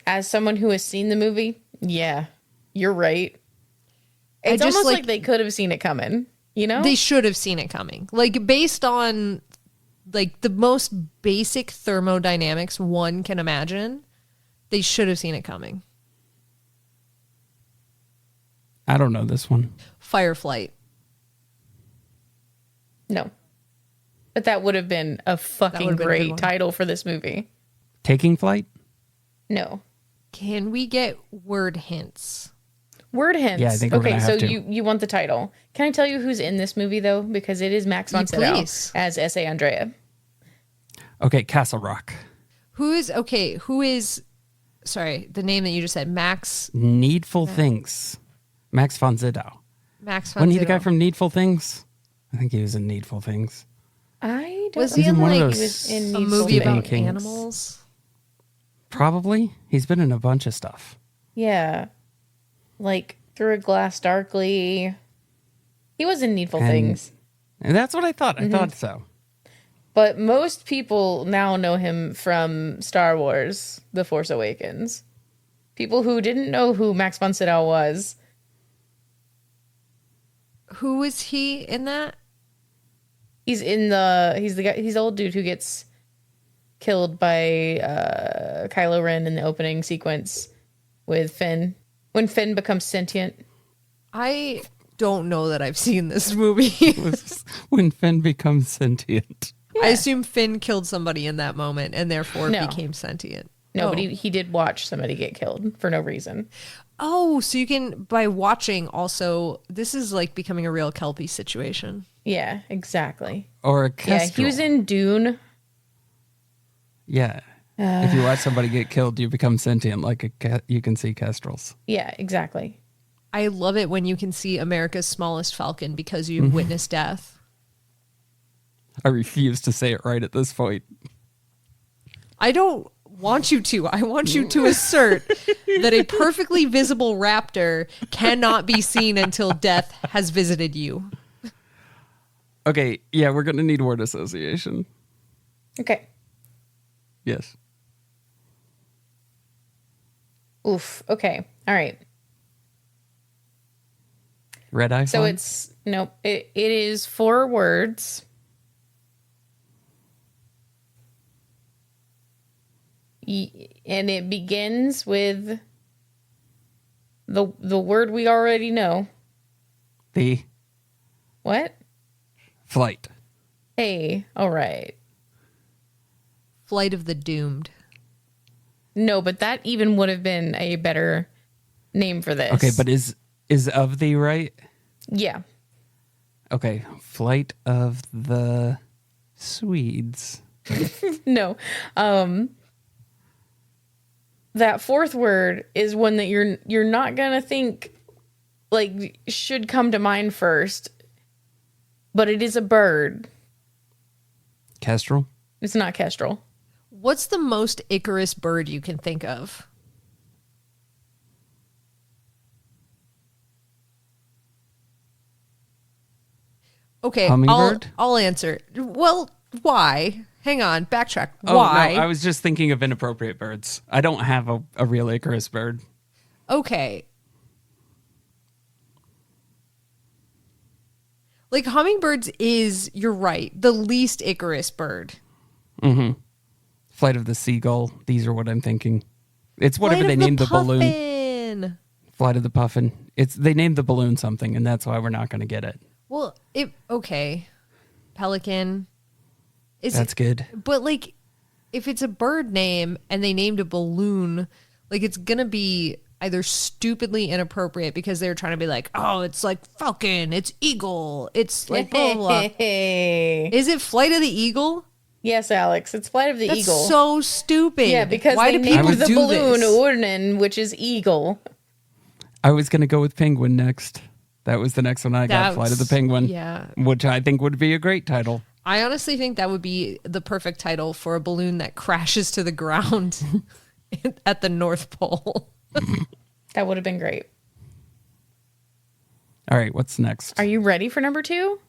as someone who has seen the movie, yeah, you're right. It's just, almost like- like they could have seen it coming, you know? They should have seen it coming. Like based on like the most basic thermodynamics one can imagine, they should have seen it coming. I don't know this one. Fireflight. No. But that would have been a fucking would've been a good great one. title for this movie. Taking flight? No. Can we get word hints? Word hints. Yeah, I think we're okay, gonna so have to. you want the title. Can I tell you who's in this movie, though? Because it is Max von Sydow Please. as S.A. Andrea. Okay, Castle Rock. Who is sorry, the name that you just said, Max Needful Things. Max von Sydow. von Wasn't he the guy Sydow. from Needful Things? I think he was in Needful Things. I don't Was he feel in, like one of he those was in a Needful movie Stephen about King's. animals? Probably. He's been in a bunch of stuff. Yeah. Like Through a Glass Darkly. He was in Needful And- Things. And that's what I thought. I thought so. But most people now know him from Star Wars, The Force Awakens. People who didn't know who Max von Sydow was. Who was he in that? He's the old dude who gets killed by Kylo Ren in the opening sequence with Finn. When Finn becomes sentient. I don't know that I've seen this movie. When Finn becomes sentient. I assume Finn killed somebody in that moment and therefore No. became sentient. No, Oh. but he did watch somebody get killed for no reason. Oh, so you can, by watching also, this is like becoming a real Kelpie situation. Yeah, exactly. Or a Yeah, kestrel. he was in Dune. Yeah. If you watch somebody get killed, you become sentient like a cat. You can see kestrels. Yeah, exactly. I love it when you can see America's smallest falcon because you've witnessed death. I refuse to say it right at this point. I don't want you to. I want you to assert that a perfectly visible raptor cannot be seen until death has visited you. Okay, yeah, we're going to need word association. Okay. Yes. Oof. Okay. All right. Red eye So font? it's nope. It is 4 words. And it begins with the word we already know. The What? flight. Hey, all right. Flight of the Doomed. No, but that even would have been a better name for this. Okay, but is of the right? Yeah. Okay, flight of the Swedes. No. That fourth word is one that you're not gonna think like should come to mind first, but it is a bird. Kestrel. It's not kestrel. What's the most Icarus bird you can think of? Okay, Hummingbird? I'll answer. Well, why? Hang on, backtrack. Oh, Why? no, I was just thinking of inappropriate birds. I don't have a real Icarus bird. Okay. Like hummingbirds is, you're right, the least Icarus bird. Mm-hmm. Flight of the seagull. These are what I'm thinking. It's whatever Flight they of named the balloon. puffin. Flight of the puffin. They named the balloon something, and that's why we're not going to get it. Well, okay. Pelican. That's good. But like, if it's a bird name and they named a balloon, like it's gonna be either stupidly inappropriate because they're trying to be like, oh, it's like falcon, it's eagle, it's like blah blah. Blah. Is it Flight of the Eagle? Yes, Alex. It's Flight of the That's Eagle. so stupid. Yeah, because why they do named people the do balloon this? Urnen, which is eagle. I was going to go with penguin next. That was the next one I got. That's- Flight of the penguin. yeah. Which I think would be a great title. I honestly think that would be the perfect title for a balloon that crashes to the ground at the North Pole. That would have been great. All right, what's next? Are you ready for number 2?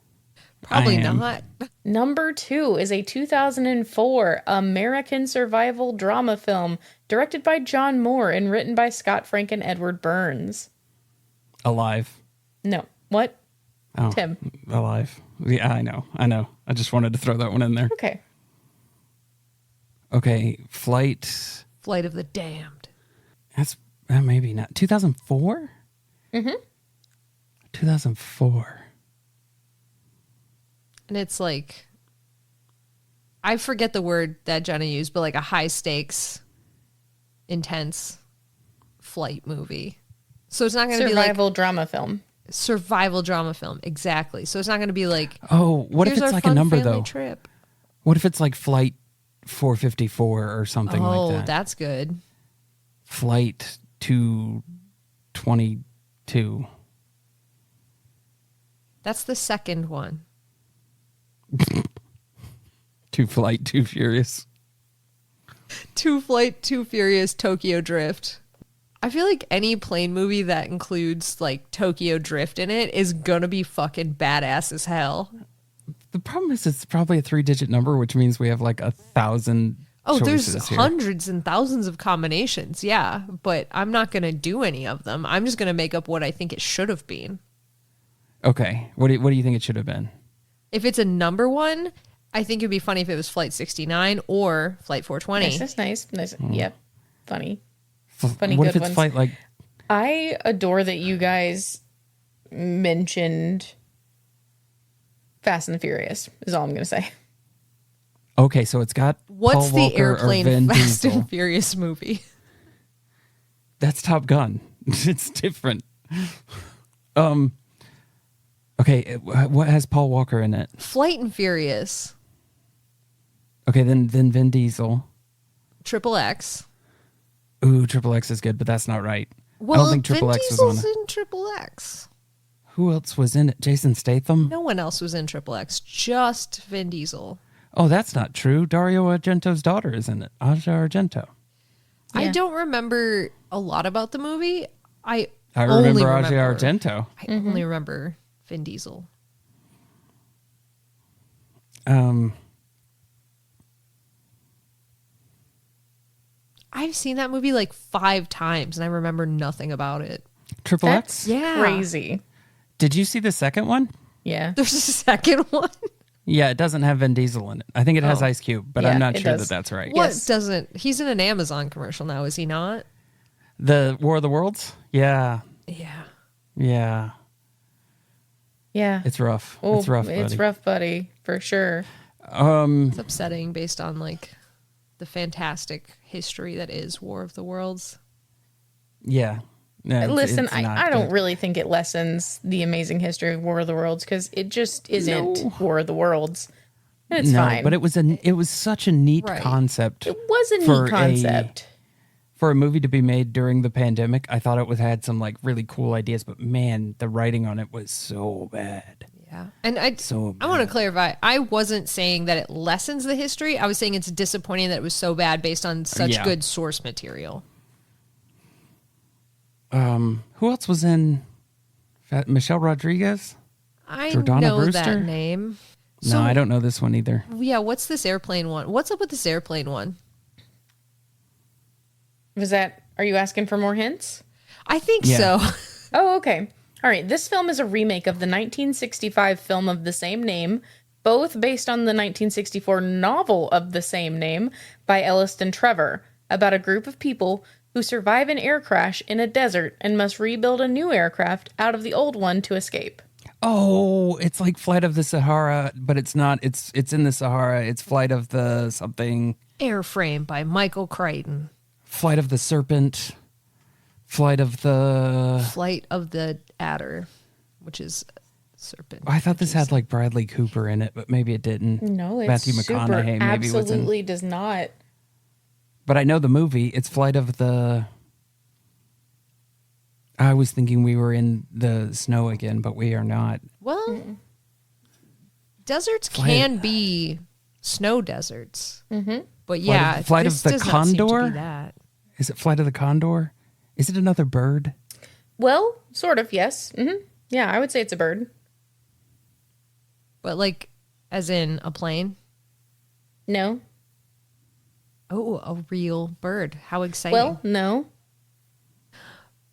Probably I am. not. Number 2 is a 2004 American survival drama film directed by John Moore and written by Scott Frank and Edward Burns. Alive. No. What? Oh, Tim. Alive. Yeah, I know. I just wanted to throw that one in there. Okay. Okay, Flight. Flight of the Damned. That's maybe not. 2004? Mm-hmm. 2004. And it's like, I forget the word that Jenna used, but like a high stakes, intense flight movie. So it's not going to be like Survival drama film. survival drama film. Exactly. So it's not going to be like, Oh, what if here's it's our like a fun number, family though? trip. What if it's like Flight 454 or something Oh, like that? that's good. Flight 222. That's the second one. Two Flight, Too Furious. Two Flight, Two Furious, Tokyo Drift. I feel like any plane movie that includes like Tokyo Drift in it is gonna be fucking badass as hell. The problem is it's probably a 3-digit number, which means we have like 1,000 Oh, choices there's here. hundreds and thousands of combinations, yeah. But I'm not gonna do any of them. I'm just gonna make up what I think it should have been. Okay. What do you think it should have been? If it's a number one, I think it'd be funny if it was Flight 69 or Flight 420. Nice. That's nice. Nice. Yep. Funny. What Funny, if good it's ones. Flight like... I adore that you guys mentioned Fast and the Furious, is all I'm going to say. Okay, so it's got What's Paul the Walker or airplane Vin Fast Diesel. and Furious movie? That's Top Gun. It's different. Okay, what has Paul Walker in it? Flight and Furious. Okay, then Vin Diesel. Triple X. Ooh, Triple X is good, but that's not right. Well, I don't think Triple Vin X was Diesel's on it. in Triple X. Who else was in it? Jason Statham? No one else was in Triple X, just Vin Diesel. Oh, that's not true. Dario Argento's daughter is in it. Aja Argento. I Yeah. don't remember a lot about the movie. I remember Aja Argento. I only remember Vin Diesel. I've seen that movie like 5 times and I remember nothing about it. Triple That's X? Yeah. crazy. Did you see the second one? Yeah. There's a second one. Yeah, it doesn't have Vin Diesel in it. I think it has Ice Cube, but Yeah, I'm not it sure does. that that's right. What Yes. doesn't? He's in an Amazon commercial now, is he not? The War of the Worlds? Yeah. Yeah. Yeah. Yeah. It's rough. Oh, it's rough, buddy. It's rough, buddy, for sure. It's upsetting based on like the fantastic history that is War of the Worlds. Yeah. No, Listen, it's not I don't good. really think it lessens the amazing history of War of the Worlds because it just isn't War of the Worlds. And it's fine. But it was such a neat Right. concept. It was a for neat concept. For a movie to be made during the pandemic, I thought it had some like really cool ideas, but man, the writing on it was so bad. Yeah. And I So want to clarify, I wasn't saying that it lessens the history. I was saying it's disappointing that it was so bad based on such Yeah. good source material. Who else was in Michelle Rodriguez? I Jordana know Brewster? that name. No, I don't know this one either. Yeah, what's this airplane one? What's up with this airplane one? Are you asking for more hints? I think Yeah. so. Oh, okay. All right. This film is a remake of the 1965 film of the same name, both based on the 1964 novel of the same name by Elliston Trevor, about a group of people who survive an air crash in a desert and must rebuild a new aircraft out of the old one to escape. Oh, it's like Flight of the Sahara, but it's not. It's in the Sahara. It's Flight of the something. Airframe by Michael Crichton. Flight of the Serpent. Flight of the. Flight of the Adder, which is serpent. I thought this had like Bradley Cooper in it, but maybe it didn't. No, it's Matthew super. McConaughey maybe was in. Absolutely does not. But I know the movie. It's Flight of the. I was thinking we were in the snow again, but we are not. Well, deserts Flight- can be snow deserts. Mm-hmm. But yeah, Flight this of the does not seem to be Condor? that. Is it Flight of the Condor? Is it another bird? Well, sort of, yes. Yeah, I would say it's a bird. But like, as in a plane? No. Oh, a real bird. How exciting. Well, no.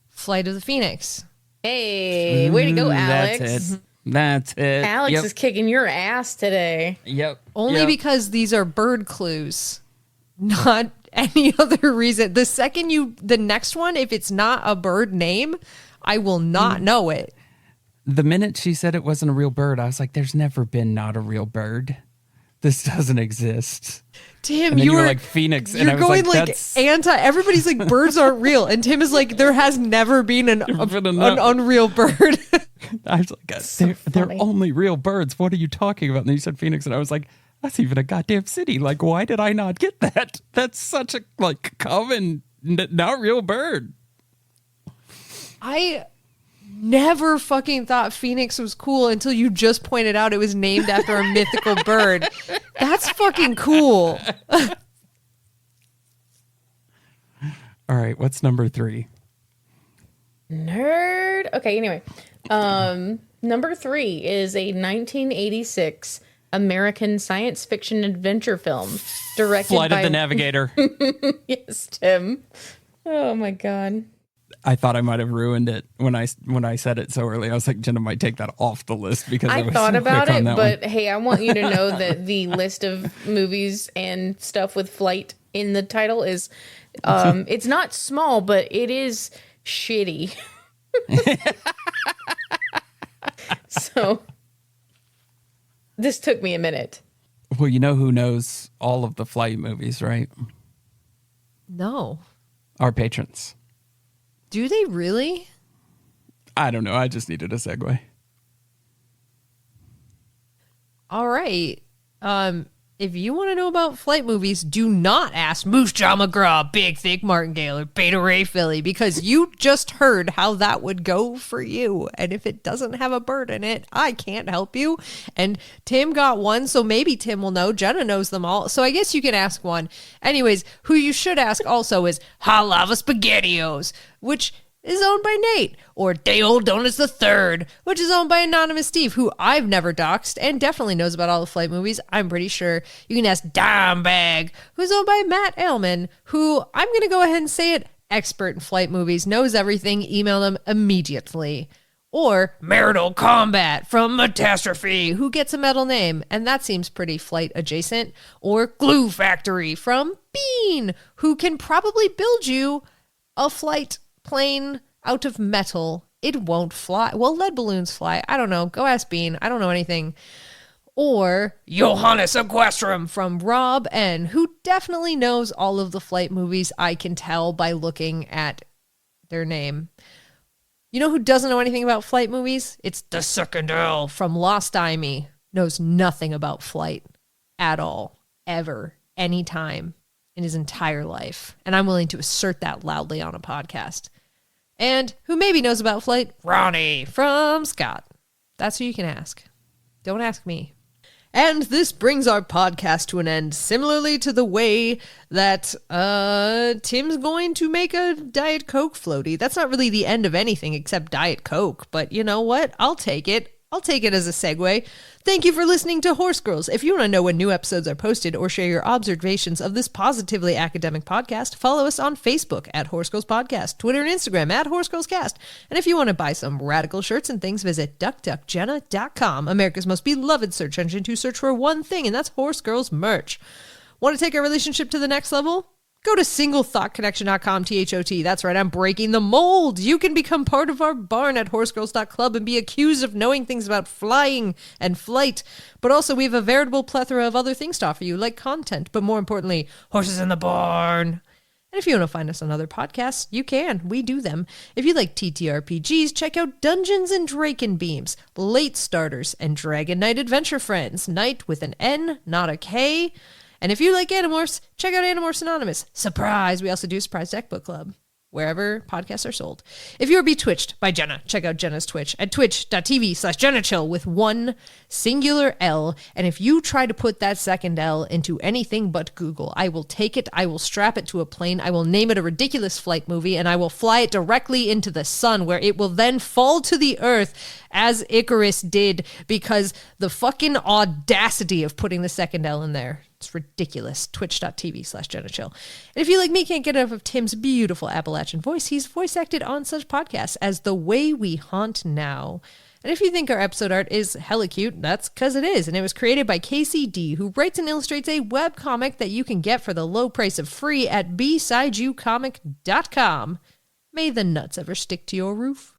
Flight of the Phoenix. Hey, way to go, Alex. That's it. Alex Yep. is kicking your ass today. Yep. Only Yep. because these are bird clues, not any other reason. The next one, if it's not a bird name, I will not know it. The minute she said it wasn't a real bird, I was like, there's never been not a real bird. This doesn't exit. Tim, And then you were like Phoenix. And You're I was going like that's everybody's like birds aren't real, and Tim is like there has never been an unreal bird. I was like, they're funny. only real birds. What are you talking about? And then you said Phoenix, and I was like, that's even a goddamn city. Like, why did I not get that? That's such a like common, not real bird. I never fucking thought Phoenix was cool until you just pointed out it was named after a mythical bird. That's fucking cool. All right, what's number 3? Nerd. Okay, anyway. Number 3 is a 1986 American science fiction adventure film directed Flight by... of the Navigator. Yes, Tim. Oh my god. I thought I might have ruined it when I said it so early. I was like, Jenna might take that off the list because I I was thought so about quick on it, that but one. hey, I want you to know that the list of movies and stuff with flight in the title is it's not small, but it is shitty. So this took me a minute. Well, you know who knows all of the flight movies, right? No. Our patrons. Do they really? I don't know. I just needed a segue. All right. If you want to know about flight movies, do not ask Moose Jaw McGraw, Big Thick Martingale, or Beta Ray Philly, because you just heard how that would go for you. And if it doesn't have a bird in it, I can't help you. And Tim got one, so maybe Tim will know. Jenna knows them all, so I guess you can ask one. Anyways, who you should ask also is Ha Lava SpaghettiOs, which is owned by Nate, or Day Old Donuts the Third, which is owned by Anonymous Steve, who I've never doxed and definitely knows about all the flight movies, I'm pretty sure. You can ask Dime Bag, who's owned by Matt Aylman, who, I'm going to go ahead and say it, expert in flight movies, knows everything, email them immediately. Or marital combat from Catastrophe, who gets a metal name, and that seems pretty flight adjacent. Or glue factory from Bean, who can probably build you a flight plane out of metal. It won't fly. Well, lead balloons fly. I don't know. Go ask Bean. I don't know anything. Or Johannes Equestrian from Rob N., who definitely knows all of the flight movies. I can tell by looking at their name. You know who doesn't know anything about flight movies? It's the second L from Lost Imey. Knows nothing about flight at all, ever, anytime in his entire life. And I'm willing to assert that loudly on a podcast. And who maybe knows about flight? Ronnie from Scott. That's who you can ask. Don't ask me. And this brings our podcast to an end, similarly to the way that Tim's going to make a Diet Coke floaty. That's not really the end of anything except Diet Coke, but you know what? I'll take it. I'll take it as a segue. Thank you for listening to Horse Girls. If you want to know when new episodes are posted or share your observations of this positively academic podcast, follow us on Facebook at Horse Girls Podcast, Twitter and Instagram at Horse Girls Cast. And if you want to buy some radical shirts and things, visit duckduckjenna.com, America's most beloved search engine, to search for one thing, and that's Horse Girls merch. Want to take our relationship to the next level? Go to singlethoughtconnection.com, THOT. That's right, I'm breaking the mold. You can become part of our barn at horsegirls.club and be accused of knowing things about flying and flight. But also, we have a veritable plethora of other things to offer you, like content, but more importantly, horses in the barn. And if you want to find us on other podcasts, you can. We do them. If you like TTRPGs, check out Dungeons and Drakenbeams, Late Starters, and Dragon Knight Adventure Friends. Knight with an N, not a K. And if you like Animorphs, check out Animorphs Anonymous. Surprise! We also do Surprise Deck Book Club, wherever podcasts are sold. If you are betwitched by Jenna, check out Jenna's Twitch at twitch.tv/JennaChill with one singular L. And if you try to put that second L into anything but Google, I will take it, I will strap it to a plane, I will name it a ridiculous flight movie, and I will fly it directly into the sun, where it will then fall to the earth as Icarus did, because the fucking audacity of putting the second L in there. It's ridiculous. Twitch.tv/JennaChill. And if you, like me, can't get enough of Tim's beautiful Appalachian voice, he's voice acted on such podcasts as The Way We Haunt Now. And if you think our episode art is hella cute, that's because it is. And it was created by KCD, who writes and illustrates a webcomic that you can get for the low price of free at bsideyoucomic.com. May the nuts ever stick to your roof.